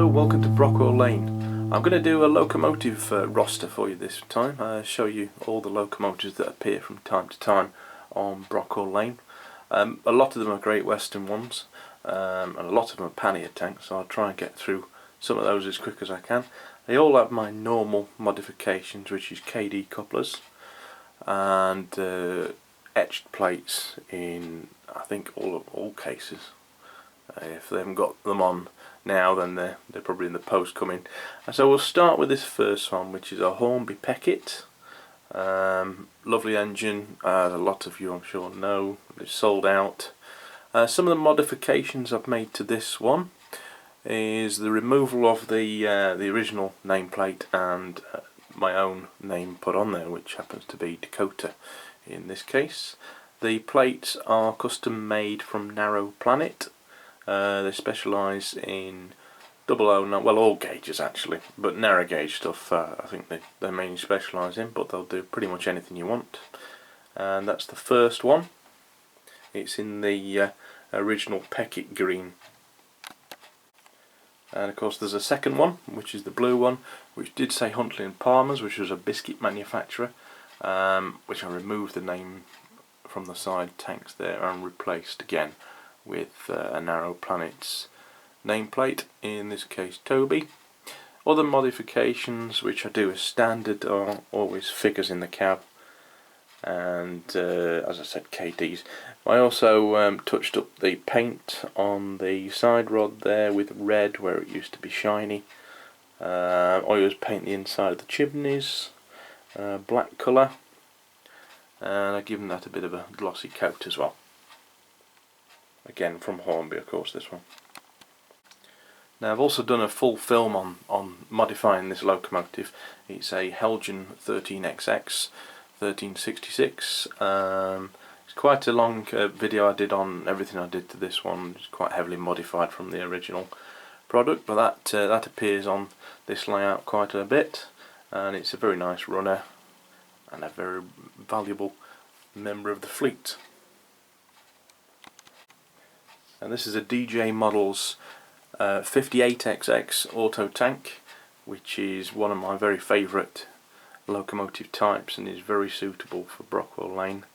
welcome to Brockwell Lane. I'm going to do a locomotive roster for you this time. Show you all the locomotives that appear from time to time on Brockwell Lane. A lot of them are Great Western ones, and a lot of them are Pannier Tanks, so I'll try and get through some of those as quick as I can. They all have my normal modifications, which is KD couplers and etched plates in, I think, all cases. If they haven't got them on now, then they're probably in the post coming. And so we'll start with this first one, which is a Hornby Peckett. Lovely engine, a lot of you I'm sure know. It's sold out. Some of the modifications I've made to this one is the removal of the original nameplate and my own name put on there, which happens to be Dakota in this case. The plates are custom made from Narrow Planet. They specialise in 009, well, all gauges actually, but narrow gauge stuff I think they mainly specialise in, but they'll do pretty much anything you want. And that's the first one. It's in the original Peckett green. And of course there's a second one, which is the blue one, which did say Huntley and Palmer's, which was a biscuit manufacturer, which I removed the name from the side tanks there and replaced again with a Narrow Planet's nameplate, in this case Toby. Other modifications which I do as standard are always figures in the cab and as I said, KDs. I also touched up the paint on the side rod there with red where it used to be shiny. I always paint the inside of the chimneys black colour, and I've given that a bit of a glossy coat as well. Again from Hornby, of course, this one. Now I've also done a full film on modifying this locomotive. It's a Helgen 13XX 1366. It's quite a long video I did on everything I did to this one. It's quite heavily modified from the original product, but that appears on this layout quite a bit, and it's a very nice runner and a very valuable member of the fleet. And this is a DJ Models 58XX auto tank, which is one of my very favourite locomotive types and is very suitable for Brockwell Lane.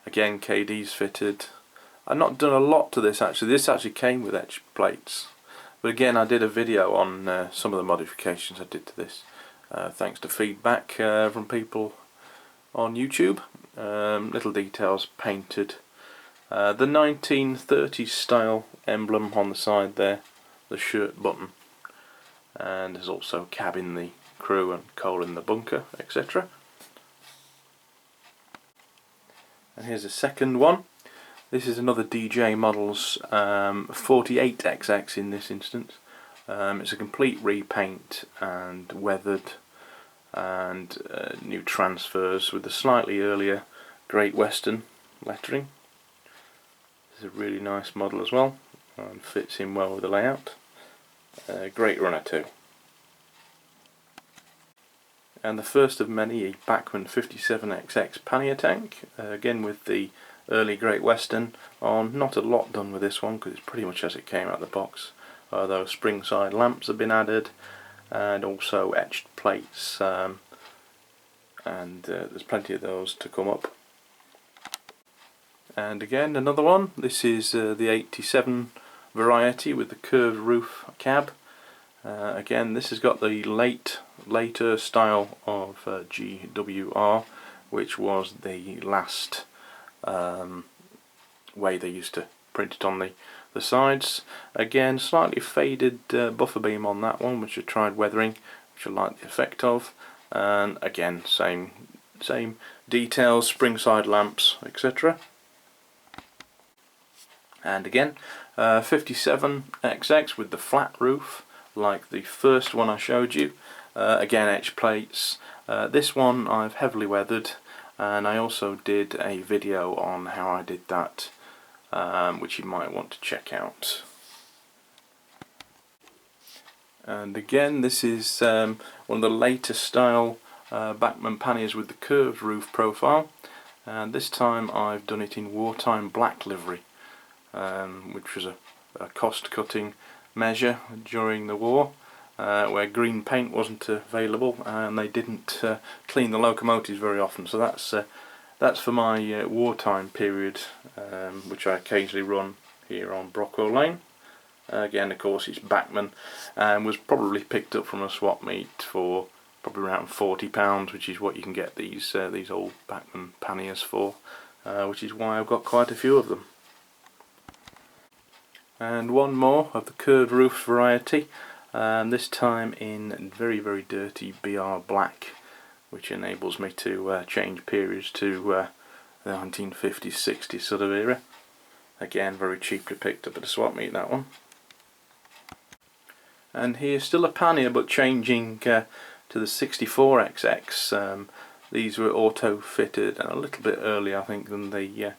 Again, KD's fitted. I've not done a lot to this actually. This actually came with etched plates, but again I did a video on some of the modifications I did to this, thanks to feedback from people on YouTube. Little details painted. The 1930s style emblem on the side there, the shirt button, and there's also cab in the crew and coal in the bunker, etc. And here's a second one. This is another DJ Models 48XX in this instance. It's a complete repaint and weathered and new transfers with the slightly earlier Great Western lettering. It's a really nice model as well and fits in well with the layout. Great runner too. And the first of many, a Bachmann 57 Xx Pannier Tank, again with the early Great Western on. Not a lot done with this one because it's pretty much as it came out of the box. Those spring side lamps have been added and also etched plates, and there's plenty of those to come up. And again another one. This is the 87 variety with the curved roof cab. Again, this has got the later style of GWR, which was the last way they used to print it on the sides. Again, slightly faded buffer beam on that one, which I tried weathering, which I like the effect of. And again, same details, spring side lamps, etc. And again, 57XX with the flat roof, like the first one I showed you. Again, etched plates. This one I've heavily weathered, and I also did a video on how I did that, which you might want to check out. And again, this is one of the later style Bachmann panniers with the curved roof profile, and this time I've done it in wartime black livery, which was a cost cutting measure during the war, where green paint wasn't available and they didn't clean the locomotives very often. So that's for my wartime period, which I occasionally run here on Brockwell Lane. Again, of course, it's Bachmann, and was probably picked up from a swap meet for probably around £40, which is what you can get these old Bachmann panniers for, which is why I've got quite a few of them. And one more of the curved roof variety, this time in very, very dirty BR black, which enables me to change periods to the 1950s, 60s sort of era. Again, very cheaply picked up at a swap meet, that one. And here's still a pannier, but changing to the 64 XX. These were auto fitted and a little bit earlier, I think, than the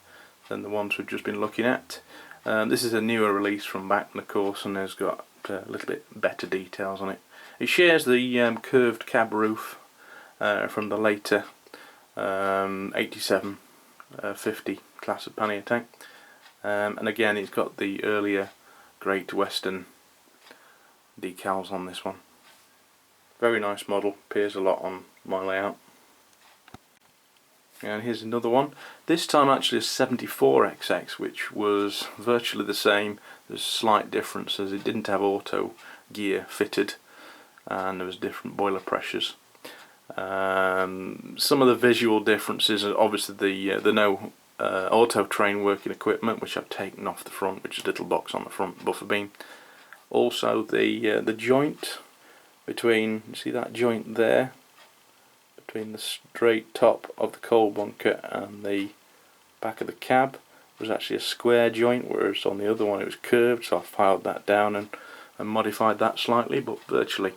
ones we've just been looking at. This is a newer release from Bachmann, of course, and has got a little bit better details on it. It shares the curved cab roof from the later 87 50 class of Pannier Tank, and again it's got the earlier Great Western decals on this one. Very nice model, appears a lot on my layout. And here's another one, this time actually a 74 XX, which was virtually the same. There's slight differences. It didn't have auto gear fitted and there was different boiler pressures. Some of the visual differences are obviously the no auto train working equipment, which I've taken off the front, which is a little box on the front buffer beam. Also the joint between, see that joint there, between the straight top of the coal bunker and the back of the cab was actually a square joint, whereas on the other one it was curved, so I filed that down and modified that slightly, but virtually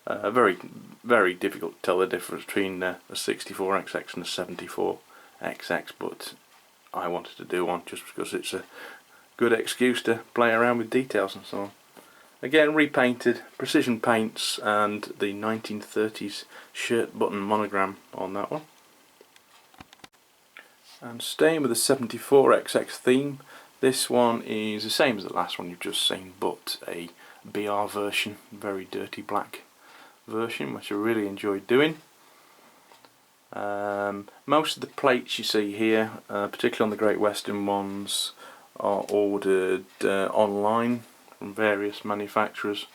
very, very difficult to tell the difference between a 64XX and a 74XX, but I wanted to do one just because it's a good excuse to play around with details and so on. Again, repainted, precision paints, and the 1930s shirt button monogram on that one. And staying with the 74XX theme, this one is the same as the last one you've just seen, but a BR version, very dirty black version, which I really enjoyed doing. Most of the plates you see here, particularly on the Great Western ones, are ordered online from various manufacturers.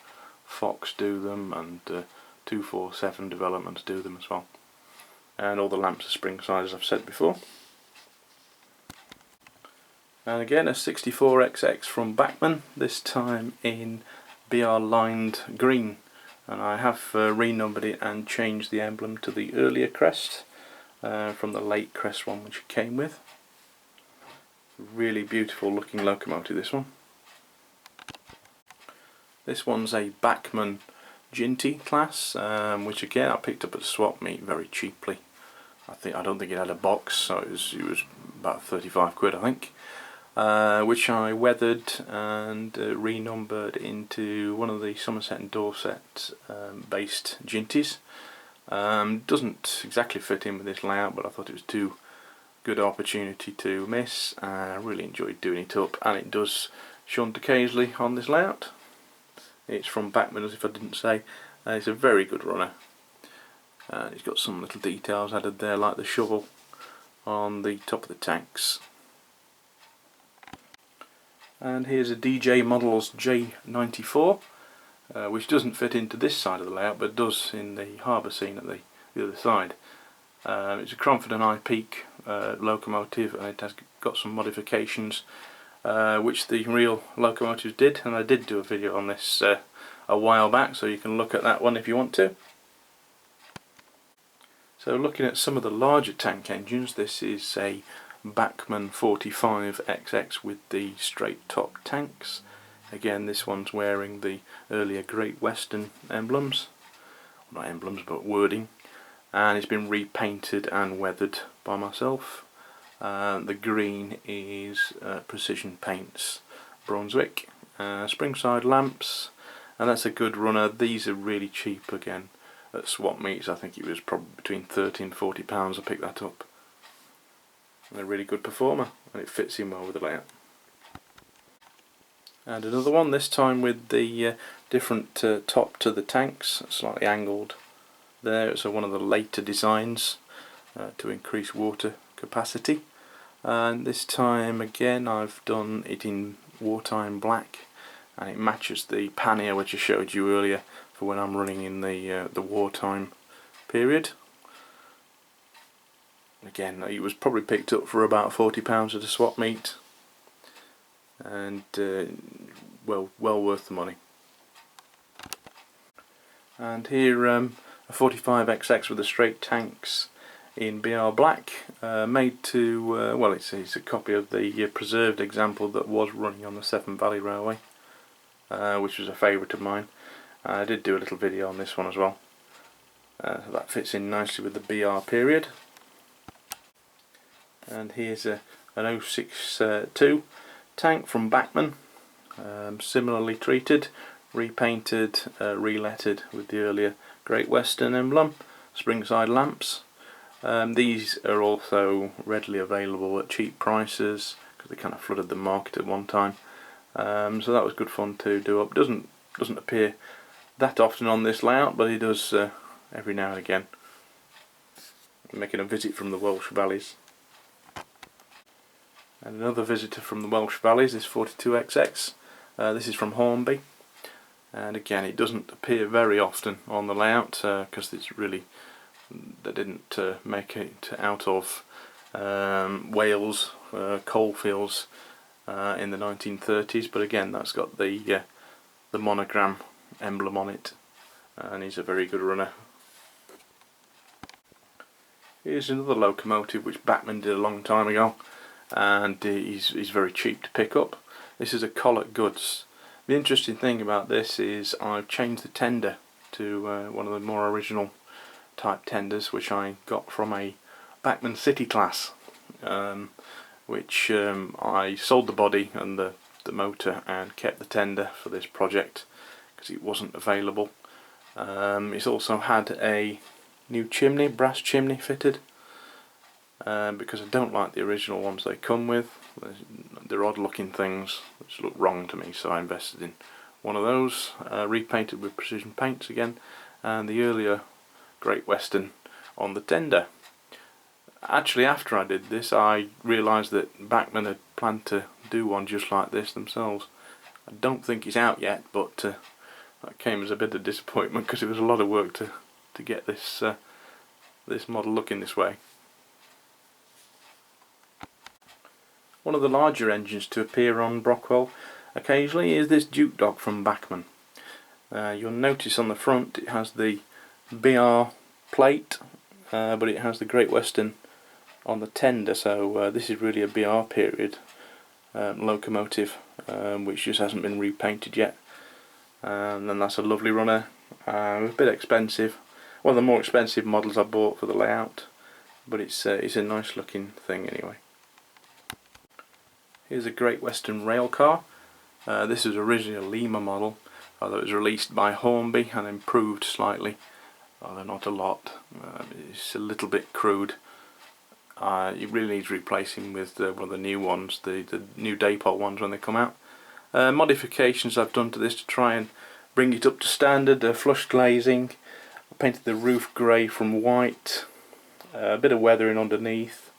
Fox do them, and 247 Developments do them as well. And all the lamps are spring side, as I've said before. And again, a 64XX from Bachmann, this time in BR lined green. And I have renumbered it and changed the emblem to the earlier crest from the late crest one which it came with. Really beautiful looking locomotive, this one. This one's a Bachmann Ginty class, which again I picked up at a swap meet very cheaply. I don't think it had a box, so it was about 35 quid, I think. Which I weathered and renumbered into one of the Somerset and Dorset based Ginties. Doesn't exactly fit in with this layout, but I thought it was too good opportunity to miss. I really enjoyed doing it up, and it does shunt occasionally on this layout. It's from Bachmann, as if I didn't say. It's a very good runner. It's got some little details added there, like the shovel on the top of the tanks. And here's a DJ Models J94, which doesn't fit into this side of the layout, but does in the harbour scene at the other side. It's a Cromford and High Peak locomotive, and it has got some modifications which the real locomotives did, and I did do a video on this a while back, so you can look at that one if you want to. So looking at some of the larger tank engines, this is a Bachmann 45XX with the straight top tanks. Again, this one's wearing the earlier Great Western emblems, not emblems but wording, and it's been repainted and weathered by myself. The green is Precision Paints Brunswick, springside lamps, and that's a good runner. These are really cheap again at swap meets. I think it was probably between £30 and £40 I picked that up. And a really good performer, and it fits in well with the layout. And another one, this time with the different top to the tanks, slightly angled there. It's one of the later designs to increase water capacity. And this time again I've done it in wartime black, and it matches the pannier which I showed you earlier for when I'm running in the wartime period. Again, it was probably picked up for about £40 at a swap meet, and well worth the money. And here a 45XX with the straight tanks in BR black, made to well, it's a copy of the preserved example that was running on the Severn Valley Railway, which was a favourite of mine. I did do a little video on this one as well. So that fits in nicely with the BR period. And here's an 062 tank from Bachmann, similarly treated, repainted, relettered with the earlier Great Western emblem, spring side lamps. These are also readily available at cheap prices because they kind of flooded the market at one time. So that was good fun to do up. Doesn't appear that often on this layout, but he does every now and again. Making a visit from the Welsh Valleys. And another visitor from the Welsh Valleys is 42XX. This is from Hornby, and again it doesn't appear very often on the layout because it's really, they didn't make it out of Wales coalfields in the 1930s, but again that's got the monogram emblem on it, and he's a very good runner. Here's another locomotive which Bachmann did a long time ago, and he's very cheap to pick up. This is a Collett Goods. The interesting thing about this is I've changed the tender to one of the more original type tenders which I got from a Bachmann City class, which I sold the body and the motor and kept the tender for this project because it wasn't available. It's also had a new chimney, brass chimney fitted, because I don't like the original ones they come with. They're odd looking things which look wrong to me, so I invested in one of those, repainted with precision paints again, and the earlier Great Western on the tender. Actually, after I did this I realised that Bachmann had planned to do one just like this themselves. I don't think it's out yet, but that came as a bit of disappointment because it was a lot of work to get this this model looking this way. One of the larger engines to appear on Brockwell occasionally is this Duke Dog from Bachmann. You'll notice on the front it has the BR plate, but it has the Great Western on the tender, so this is really a BR period locomotive, which just hasn't been repainted yet. And then that's a lovely runner, a bit expensive, one of the more expensive models I bought for the layout, but it's a nice looking thing anyway. Here's a Great Western rail car. This was originally a Lima model, although it was released by Hornby and improved slightly, although not a lot. It's a little bit crude. It really needs replacing with one of the new ones, the new Daypol ones when they come out. Modifications I've done to this to try and bring it up to standard: flush glazing, I painted the roof grey from white, a bit of weathering underneath,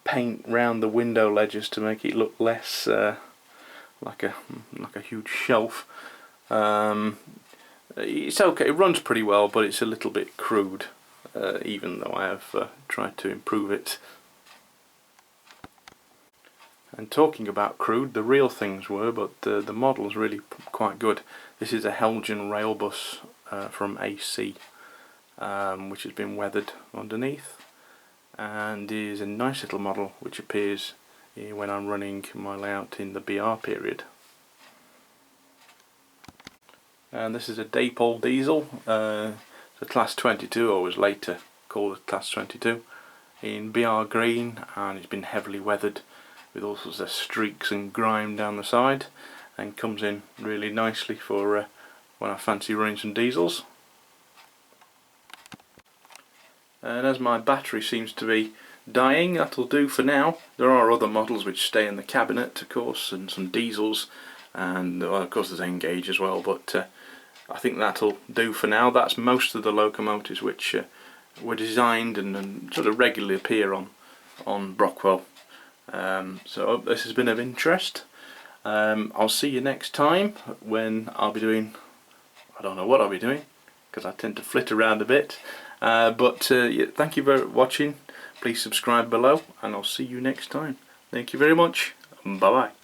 paint round the window ledges to make it look less like a huge shelf. It's okay, it runs pretty well, but it's a little bit crude, even though I have tried to improve it. And talking about crude, the real things were, but the model's really quite good. This is a Helgen rail bus from AC, which has been weathered underneath, and is a nice little model which appears when I'm running my layout in the BR period. And this is a Daypol diesel, the class 22, or was later called a class 22, in BR green, and it's been heavily weathered with all sorts of streaks and grime down the side, and comes in really nicely for when I fancy running some diesels. And as my battery seems to be dying. That'll do for now. There are other models which stay in the cabinet, of course, and some diesels, and well, of course there's N-gauge as well, but I think that'll do for now. That's most of the locomotives which were designed and sort of regularly appear on Brockwell. So I hope this has been of interest. I'll see you next time when I'll be doing, I don't know what I'll be doing because I tend to flit around a bit, but yeah, thank you for watching. Please subscribe below and I'll see you next time. Thank you very much. Bye bye.